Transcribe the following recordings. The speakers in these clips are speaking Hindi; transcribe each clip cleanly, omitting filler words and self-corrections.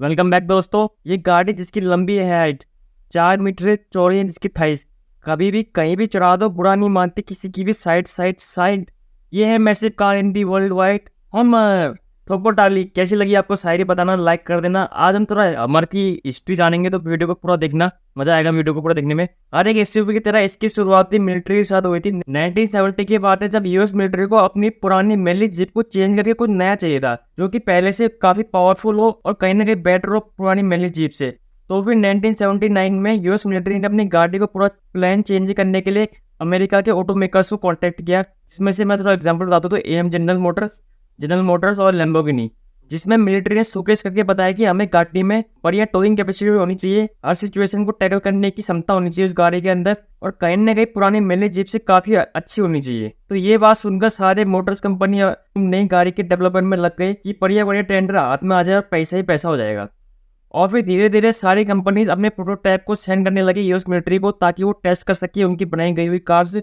वेलकम बैक दोस्तों। ये गाड़ी जिसकी लंबी है हाइट 4 मीटर है, चौड़ी है जिसकी थाइस, कभी भी कहीं भी चढ़ा दो बुरा नहीं मानती किसी की भी साइड साइड साइड। ये है massive car in the world wide हमर। ठोको टाली कैसी लगी आपको, शायरी बताना, लाइक कर देना। आज हम थोड़ा हमर की हिस्ट्री जानेंगे तो वीडियो को पूरा देखना, मजा आएगा वीडियो को पूरा देखने में। हर एक एसयूवी की तरह इसकी शुरुआत भी मिलिट्री के साथ हुई थी। 1970 की बात है जब यूएस मिलिट्री को अपनी पुरानी मैली जीप को चेंज करके कुछ नया चाहिए था जो कि पहले से काफी पावरफुल हो और कहीं ना कहीं बेटर हो पुरानी मैली जीप से। तो फिर 1979 में यूएस मिलिट्री ने अपनी गाड़ी को पूरा प्लान चेंज करने के लिए अमेरिका के ऑटो मेकर्स को कॉन्टेक्ट किया। जिसमें से मैं थोड़ा एग्जाम्पल बताता हूँ तो एम जनरल मोटर्स और लैम्बोर्गिनी, जिसमें मिलिट्री ने शोकेस करके बताया कि हमें गाड़ी में बढ़िया टोइंग कैपेसिटी होनी चाहिए, हर सिचुएशन को टैकल करने की क्षमता होनी चाहिए उस गाड़ी के अंदर, और कहीं ना कहीं पुरानी मैली जीप से काफी अच्छी होनी चाहिए। तो ये बात सुनकर सारे मोटर्स कंपनी नई गाड़ी के डेवलपमेंट में लग गई कि बढ़िया बढ़िया टेंडर हाथ में आ जाए और पैसा ही पैसा हो जाएगा। और फिर धीरे धीरे सारी कंपनीज अपने प्रोटोटाइप को सेंड करने लगी यूएस मिलिट्री को ताकि वो टेस्ट कर सके उनकी बनाई गई हुई cars.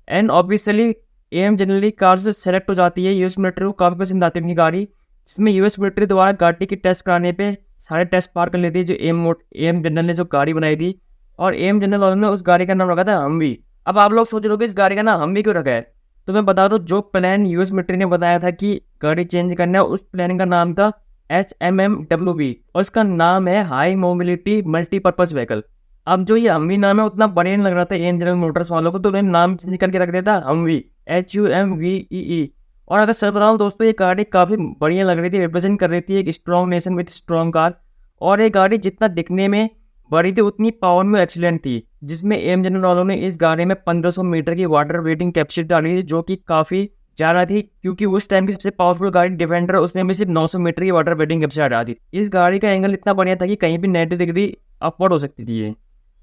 And obviously am generally cars select हो जाती है, यूएस मिलिट्री को काफी पसंद आती है उनकी गाड़ी, जिसमें यूएस मिलिट्री द्वारा गाड़ी की टेस्ट कराने पे सारे टेस्ट पार कर लेती है जो एम जनरल ने जो गाड़ी बनाई थी। और एम जनरल वालों ने उस गाड़ी का नाम रखा था हमवी। अब आप लोग सोच रहे हो कि इस गाड़ी का नाम हमवी क्यों रखा है, तो मैं बता दूं जो प्लान यूएस मिलिट्री ने बताया था कि गाड़ी चेंज करना है, उस प्लान का नाम था HMMWB और इसका नाम है हाई मोबिलिटी मल्टीपर्पज व्हीकल। अब जो ये हमवी नाम है उतना बढ़िया नहीं लग रहा था एम जनरल मोटर्स वालों को, तो उन्होंने नाम चेंज करके रख दिया था हमवी, HUMVEE। और अगर सर बताऊं दोस्तों, ये गाड़ी काफ़ी बढ़िया लग रही थी, रिप्रेजेंट कर रही थी एक strong nation with strong car. और ये गाड़ी जितना दिखने में बड़ी थी उतनी पावर में एक्सीलेंट थी, जिसमें एम जनरल वालों ने इस गाड़ी में 1500 मीटर की वाटर वेटिंग कैपेसिटी डाली थी जो कि काफ़ी ज़्यादा थी, क्योंकि उस टाइम की सबसे पावरफुल गाड़ी डिफेंडर उसमें भी सिर्फ 900 मीटर की वाटर वेटिंग कैपेसिटी हटा दी। इस गाड़ी का एंगल इतना बढ़िया था कि कहीं भी 90 डिग्री अपवर्ड हो सकती थी। ये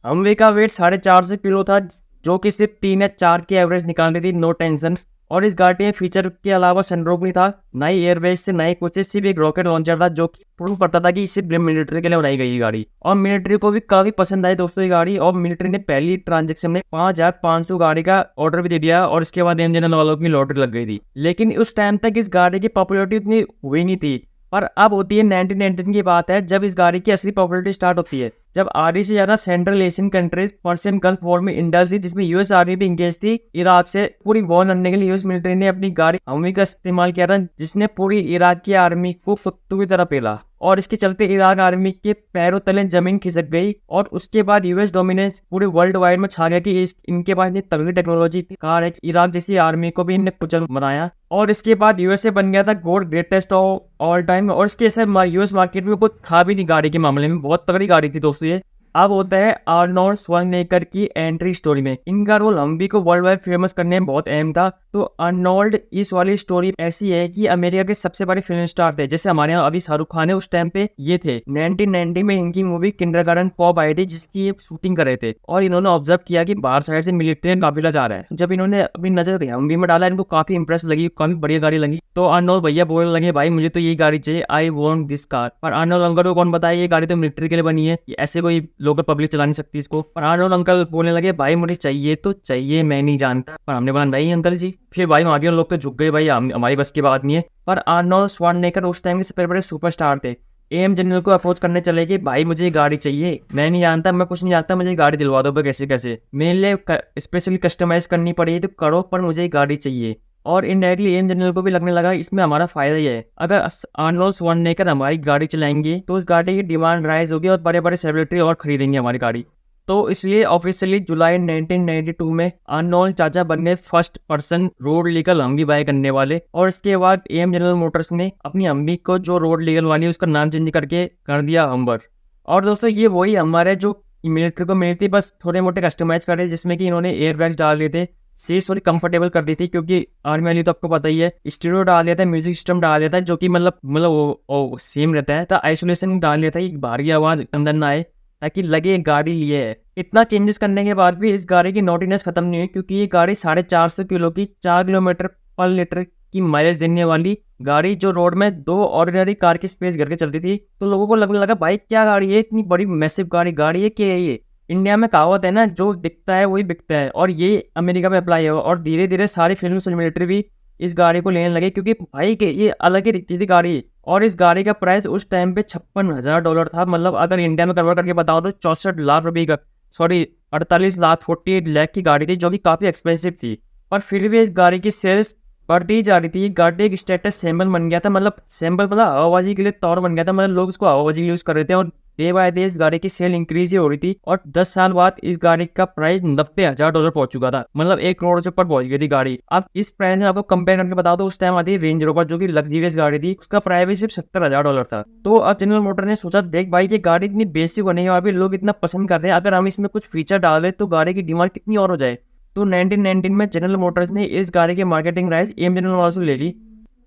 हमवे का वेट 450 किलो था जो कि सिर्फ 3 या 4 की एवरेज निकाल रही थी, नो टेंशन। और इस गाड़ी में फीचर के अलावा सनरूफ नहीं था, ना ही एयरबैग से ना ही कुछ, सिर्फ एक रॉकेट लॉन्चर था जो कि प्रूव करता था कि सिर्फ मिलिट्री के लिए बनाई गई गाड़ी। और मिलिट्री को भी काफी पसंद आई दोस्तों ये गाड़ी, और मिलिट्री ने पहली ट्रांजेक्शन में 5500 गाड़ी का ऑर्डर भी दे दिया और इसके बाद एम जनरल वालों की लॉटरी लग गई थी। लेकिन उस टाइम तक इस गाड़ी की पॉपुलरिटी उतनी हुई नहीं थी, पर अब होती है 1919 की बात है जब इस गाड़ी की असली पॉपुलरिटी स्टार्ट होती है, जब आधी से ज्यादा central Asian countries Persian gulf war में इंडल्ज थी, जिसमें यूएस आर्मी भी इंगेज थी। इराक से पूरी वॉर लड़ने के लिए यूएस मिलिट्री ने अपनी गाड़ी हमवी का इस्तेमाल किया था, जिसने पूरी इराक की आर्मी को कुत्तों की तरह पेला, और इसके चलते इराक आर्मी के पैरों तले जमीन खिसक गई। और उसके बाद यूएस डोमिनेंस पूरे वर्ल्ड वाइड में छा गया कि इनके पास इतनी तगड़ी टेक्नोलॉजी थी, कार है इराक जैसी आर्मी को भी इन्हें कुचल बनाया। और इसके बाद यूएसए बन गया था God greatest of all time, और इसके ऐसे यूएस मार्केट में कुछ था भी नहीं गाड़ी के मामले में, बहुत तगड़ी गाड़ी थी दोस्तों ये। अब होता है आर्नोल्ड श्वार्ज़नेगर की एंट्री स्टोरी में। इनका रोल हमवी को वर्ल्ड वाइड फेमस करने में बहुत अहम था। तो आर्नोल्ड इस वाली स्टोरी ऐसी है कि अमेरिका के सबसे बड़े फिल्म स्टार थे, जैसे हमारे यहाँ अभी शाहरुख खान है, उस टाइम पे ये थे। 1990 में इनकी मूवी किंडरगार्टन पॉप आई थी जिसकी ये शूटिंग कर रहे थे, और इन्होंने ऑब्जर्व किया कि बाहर साइड से मिलिट्री काफिला जा रहा है। जब इन्होंने अपनी नजर हमवी में डाला, इनको काफी इंप्रेस लगी, काफी बढ़िया गाड़ी लगी। तो आर्नोल्ड भैया बोलने लगे भाई मुझे तो ये गाड़ी चाहिए, आई वॉन्ट दिस कार। पर आर्नोल्ड अंकल को कौन बताया ये गाड़ी तो मिलिट्री के लिए बनी है, ऐसे कोई लोकल पब्लिक चला नहीं सकती इसको। पर आर्नोल्ड अंकल बोलने लगे भाई मुझे चाहिए तो चाहिए, मैं नहीं जानता। पर हमने बोला नहीं अंकल जी। फिर भाई वहाँ के लोग तो झुक गए, भाई हमारी बस की बात नहीं है। पर आर्नोल्ड श्वार्ज़नेगर उस टाइम के सबसे बड़े सुपरस्टार थे। एम जनरल को अप्रोच करने चले कि भाई मुझे ये गाड़ी चाहिए, मैं नहीं जानता, मैं कुछ नहीं जानता, मुझे गाड़ी दिलवा दो कैसे कैसे, मेरे लिए स्पेशली कस्टमाइज करनी पड़ी तो करो, पर मुझे गाड़ी चाहिए। और इनडायरेक्टली एम जनरल को भी लगने लगा इसमें हमारा फायदा ही है, अगर आर्नोल्ड श्वार्ज़नेगर हमारी गाड़ी चलाएंगे तो उस गाड़ी की डिमांड राइज होगी और बड़े बड़े सेलिब्रिटी और खरीदेंगे हमारी गाड़ी। तो इसलिए ऑफिशियली जुलाई 1992 में आर्नोल्ड चाचा बनने first person road legal Humvee buy करने वाले। और इसके बाद एम जनरल मोटर्स ने अपनी हमवी को जो रोड लीगल वाली है उसका नाम चेंज करके कर दिया हमवर। और दोस्तों ये वही हमारे जो मिलिट्री को मिली थी, बस थोड़े मोटे कस्टमाइज करे, जिसमें कि इन्होंने एयर बैग्स डाल दिए थे, सीट थोड़ी कंफर्टेबल कर दी थी क्योंकि आर्मी वाली तो आपको पता ही है, स्टीरियो डाल दिया था, म्यूजिक सिस्टम डाल दिया था जो कि मतलब वो सेम रहता है, तो आइसोलेशन डाल दिया था, भारी आवाज अंदर ना आए ताकि लगे गाड़ी लिए है। इतना चेंजेस करने के बाद भी इस गाड़ी की नॉटीनेस खत्म नहीं हुई, क्योंकि ये गाड़ी 450 किलो की 4 किलोमीटर पर लीटर की माइलेज देने वाली गाड़ी, जो रोड में 2 ऑर्डिनरी कार की स्पेस करके चलती थी। तो लोगों को लगने लगा भाई क्या गाड़ी है, इतनी बड़ी मैसिव गाड़ी है, क्या है ये। इंडिया में कहावत है ना, जो दिखता है वही बिकता है, और ये अमेरिका में अप्लाई है। और धीरे धीरे सारी फिल्म मिलिट्री भी इस गाड़ी को लेने लगे, क्योंकि भाई के ये अलग ही दिखती थी गाड़ी। और इस गाड़ी का प्राइस उस टाइम पे $56,000 था। मतलब अगर इंडिया में कन्वर्ट करके बताओ तो 64 लाख रुपये का, सॉरी 48 लाख 48 लाख की गाड़ी थी, जो कि काफ़ी एक्सपेंसिव थी। पर फिर भी इस गाड़ी की सेल्स बढ़ती ही जा रही थी। ये गाड़ी एक स्टेटस सिंबल बन गया था, मतलब सिंबल मतलब हवाबाजी के लिए तौर बन गया था, मतलब लोग इसको हवाबाजी के लिए यूज़ कर रहे थे और डे बाय डे इस गाड़ी की सेल इंक्रीज ही हो रही थी। और 10 साल बाद इस गाड़ी का प्राइस $90,000 पहुंच चुका था, मतलब 1 करोड़ से ऊपर पहुंच गई थी गाड़ी। अब इस प्राइस में आपको कंपेयर करके बता दो, उस टाइम आती रेंज रोवर जो कि लग्जरियस गाड़ी थी, उसका प्राइस भी सिर्फ $70,000 था। तो अब जनरल मोटर ने सोचा देख भाई ये गाड़ी इतनी बेसिक होने के बाद भी लोग इतना पसंद कर रहे हैं, अगर हम इसमें कुछ फीचर डालें तो गाड़ी की डिमांड कितनी और हो जाए। तो 1919 में जनरल मोटर्स ने इस गाड़ी की marketing rights M General Motors से ले ली।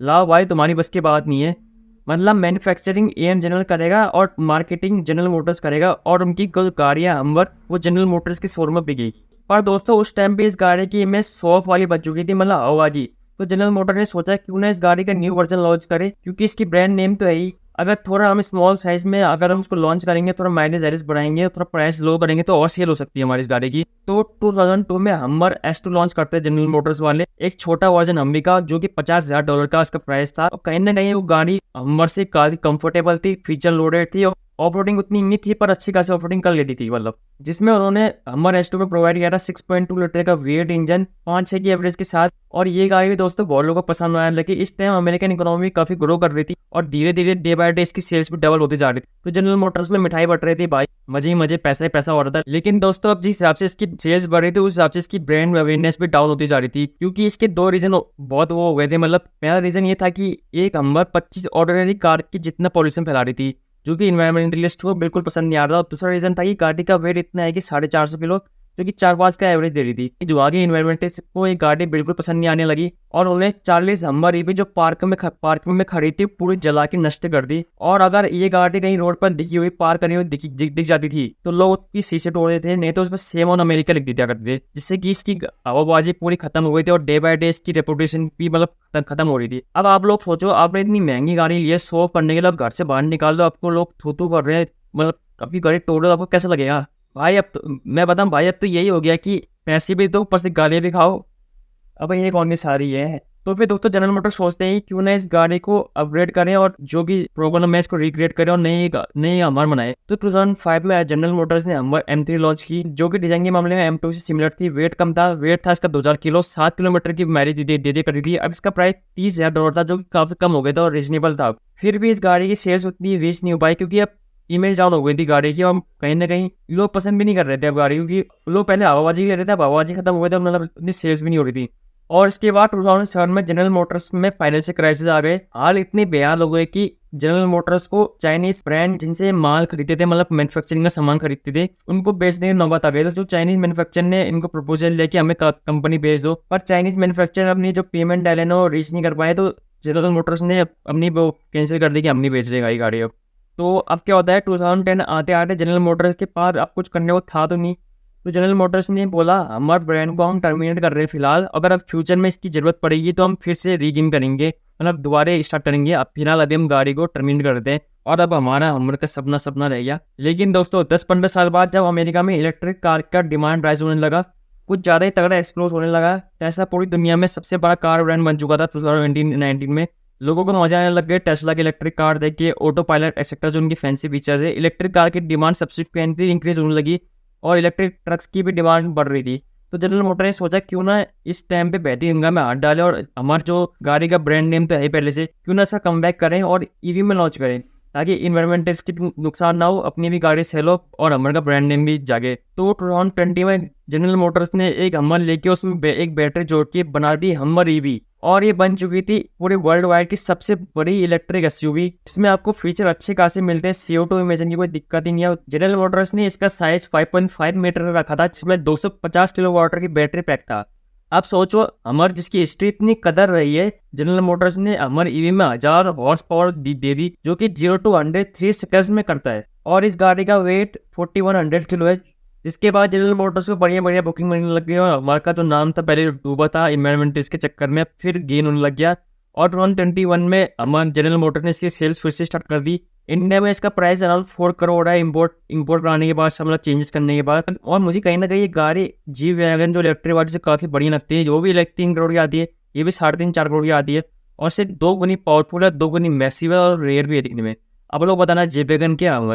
लाओ भाई तुम्हारी बस की बात नहीं है, मतलब मैन्युफैक्चरिंग एम जनरल करेगा और मार्केटिंग जनरल मोटर्स करेगा, और उनकी गाड़ियाँ हमवर वो जनरल मोटर्स की शोरूम में बिकेगी। पर दोस्तों उस टाइम पे इस गाड़ी की इमेज शो ऑफ वाली बच चुकी थी, मतलब आवाजी। तो जनरल मोटर ने सोचा क्यों ना इस गाड़ी का न्यू वर्जन लॉन्च करे, क्योंकि इसकी ब्रांड नेम तो है ही। अगर थोड़ा हम स्मॉल साइज में अगर हम उसको लॉन्च करेंगे, थोड़ा माइलेज एवरेज बढ़ाएंगे, थोड़ा प्राइस लो करेंगे तो और सेल हो सकती है हमारी इस गाड़ी की। तो 2002 में हमर S2 लॉन्च करते हैं जनरल मोटर्स वाले, एक छोटा वर्जन हम्वी का जो कि $50,000 का इसका प्राइस था। और कहीं ना कहीं वो गाड़ी हमर से काफी कंफर्टेबल थी, फीचर लोडेड थी, और ऑफरोडिंग उतनी नहीं थी पर अच्छी खासी ऑफरोडिंग कर लेती थी। मतलब जिसमें उन्होंने हमर S2 में प्रोवाइड किया था 6.2 लीटर का V8 इंजन 5-6 की एवरेज के साथ। और ये गाड़ी भी दोस्तों बहुत लोगों को पसंद आने लगी। इस टाइम अमेरिकन इकोनॉमी काफी ग्रो कर रही थी और धीरे धीरे डे बाय डे इसकी सेल्स भी डबल होती जा रही थी। तो जनरल मोटर्स में मिठाई बट रही थी भाई, मजे ही मजे, पैसा ही पैसा हो रहा था। लेकिन दोस्तों अब जिस हिसाब से इसकी सेल्स बढ़ रही थी उस हिसाब से इसकी ब्रांड अवेयरनेस भी डाउन होती जा रही थी, क्योंकि इसके दो रीजन बहुत वो हो गए थे। मतलब पहला रीजन ये था कि एक हमर 25 ऑर्डिनरी कार की जितना पॉल्यूशन फैला रही थी, जो कि इन्वायरमेंटलिस्ट को बिल्कुल पसंद नहीं आ रहा था। और दूसरा रीजन था कि गाड़ी का वेट इतना है कि 450 किलो, जो कि 4-5 का एवरेज दे रही थी। जो आगे इन्वायरमेंटलिस्ट को ये गाड़ी बिल्कुल पसंद नहीं आने लगी और उन्हें 40 हमर ईवी जो पार्क में खड़ी थी पूरी जला के नष्ट कर दी। और अगर ये गाड़ी कहीं रोड पर दिखी हुई पार्क करी हुई दिख जाती थी तो लोग उसकी शीशे तोड़ देते थे, नहीं तो उसमें सेम ऑन अमेरिका लिख दिया करते थे, जिससे कि इसकी हवाबाजी पूरी खत्म हो गई थी और डे बाय डे इसकी रेपुटेशन भी मतलब खत्म हो रही थी। अब आप लोग सोचो, आपने इतनी महंगी गाड़ी ली है, शो ऑफ करने के लिए घर से बाहर निकाल दो, आपको लोग थू कर रहे हैं, मतलब अपनी गाड़ी तोड़ दो, आपको कैसा लगेगा भाई? अब तो मैं बताऊं भाई, अब तो यही हो गया कि पैसे भी दो ऊपर से गालियां भी खाओ। अब ये कौन सी सारी है। तो फिर दोस्तों जनरल मोटर सोचते हैं क्यों ना इस गाड़ी को अपग्रेड करें और जो भी प्रॉब्लम है इसको रिक्रिएट करें और नई हमर बनाए। तो 2005 में जनरल मोटर्स ने हमर M3 लॉन्च की, जो कि डिजाइन के मामले में M2 से सिमिलर थी। वेट कम था, वेट था इसका 2000 किलो, 7 किलोमीटर की माइलेज दे कर रही थी। अब इसका प्राइस $30,000 था, जो कि काफी कम हो गया था और रीजनेबल था। फिर भी इस गाड़ी की सेल्स उतनी रीच नहीं हो पाई, क्योंकि अब इमेज डाउन हो गई थी गाड़ी की और कहीं ना कहीं लोग पसंद भी नहीं कर रहे थे अब गाड़ी, क्योंकि लोग पहले हवाबाजी कर रहे थे, अब हवाबाजी खत्म हो गई थी, मतलब इतनी सेल्स भी नहीं हो रही थी। और इसके बाद 2007 में जनरल मोटर्स में फाइनेंशियल क्राइसिस आ गए। हाल इतने बेहाल हो गए कि जनरल मोटर्स को चाइनीज ब्रांड जिनसे माल खरीदते थे, मतलब मैन्युफैक्चरिंग का सामान खरीदते थे, उनको बेचने की नौबत आ गई। तो जो चाइनीज मैन्युफैक्चर ने इनको प्रपोजल लिया कि हमें कंपनी भेज दो, पर चाइनीज मैन्युफैक्चर अपनी जो पेमेंट डायलाइन वो रीच नहीं कर पाए, तो जनरल मोटर्स ने अपनी वो कैंसिल कर दी कि हम नहीं बेच रहे गाड़ी अब। तो अब क्या होता है, 2010 आते आते जनरल मोटर्स के पास अब कुछ करने को था तो नहीं। तो जनरल मोटर्स ने बोला हमारे ब्रांड को हम टर्मिनेट कर रहे हैं फिलहाल, अगर अब फ्यूचर में इसकी जरूरत पड़ेगी तो हम फिर से रीगेन करेंगे, मतलब दोबारा स्टार्ट करेंगे। अब फिलहाल अभी हम गाड़ी को टर्मिनेट कर देते हैं और अब हमारा हमर का सपना रह गया। लेकिन दोस्तों 10-15 साल बाद जब अमेरिका में इलेक्ट्रिक कार का डिमांड राइज होने लगा, कुछ ज़्यादा ही तगड़ा एक्सप्लोर होने लगा, ऐसा पूरी दुनिया में सबसे बड़ा कार ब्रांड बन चुका था 2019 में। लोगों को मजा आने लग गए टेस्ला की इलेक्ट्रिक कार देख के, ऑटो पायलट एक्सेट्रा जो उनकी फैंसी फीचर्स है। इलेक्ट्रिक कार की डिमांड सब्सिक्वेंटली इंक्रीज होने लगी और इलेक्ट्रिक ट्रक्स की भी डिमांड बढ़ रही थी। तो जनरल मोटर ने सोचा क्यों ना इस टाइम पे बहती गंगा में हाथ डाले, और हमारा जो गाड़ी का ब्रांड नेम तो है पहले से, क्यों ना इसका कमबैक करें और ईवी में लॉन्च करें, ताकि इन्वायरमेंटलिस्ट की नुकसान ना हो, अपनी भी गाड़ी सेल हो और हमर का ब्रांड नेम भी जागे। तो 2020 में जनरल मोटर्स ने एक हमर लेके उसमें एक बैटरी जोड़ के बना दी हमर ईवी, और ये बन चुकी थी पूरे वर्ल्ड वाइड की सबसे बड़ी इलेक्ट्रिक एसयूवी। इसमें आपको फीचर अच्छे खासे मिलते हैं, CO2 इमिशन की कोई दिक्कत ही नहीं है। जनरल मोटर्स ने इसका साइज 5.5 मीटर का रखा था, जिसमें 250 किलोवाट की बैटरी पैक था। अब सोचो हमर जिसकी हिस्ट्री इतनी कदर रही है, जनरल मोटर्स ने हमर ईवी में 1000 हॉर्स पावर दे दी, जो कि 0 to 100 3 सेकंड्स में करता है। और इस गाड़ी का वेट 4100 किलो है। जिसके बाद जनरल मोटर्स को बढ़िया बुकिंग मिलने लग गई और हमारा का जो नाम था पहले डूबा था इन्वायरमेंटलिस्ट के चक्कर में, फिर गेन होने लग गया। और 2021 में हमारे जनरल मोटर ने इसकी सेल्स फिर से स्टार्ट कर दी। इंडिया में इसका प्राइस अराउंड 4 करोड़ है इंपोर्ट कराने के बाद, सब मतलब चेंजेस करने के बाद। और मुझे कहीं ना कहीं ये गाड़ी जी वैगन जो इलेक्ट्रिक गाड़ी से काफ़ी बढ़िया लगती है, जो भी 3 करोड़ की आती है, ये भी 3.5-4 करोड़ की आती है। और सिर्फ 2 गुनी पावरफुल है, 2 गुनी मैसिव है और रेयर भी है दिखने में। अब लोग बताना जे वैगन क्या है अमर?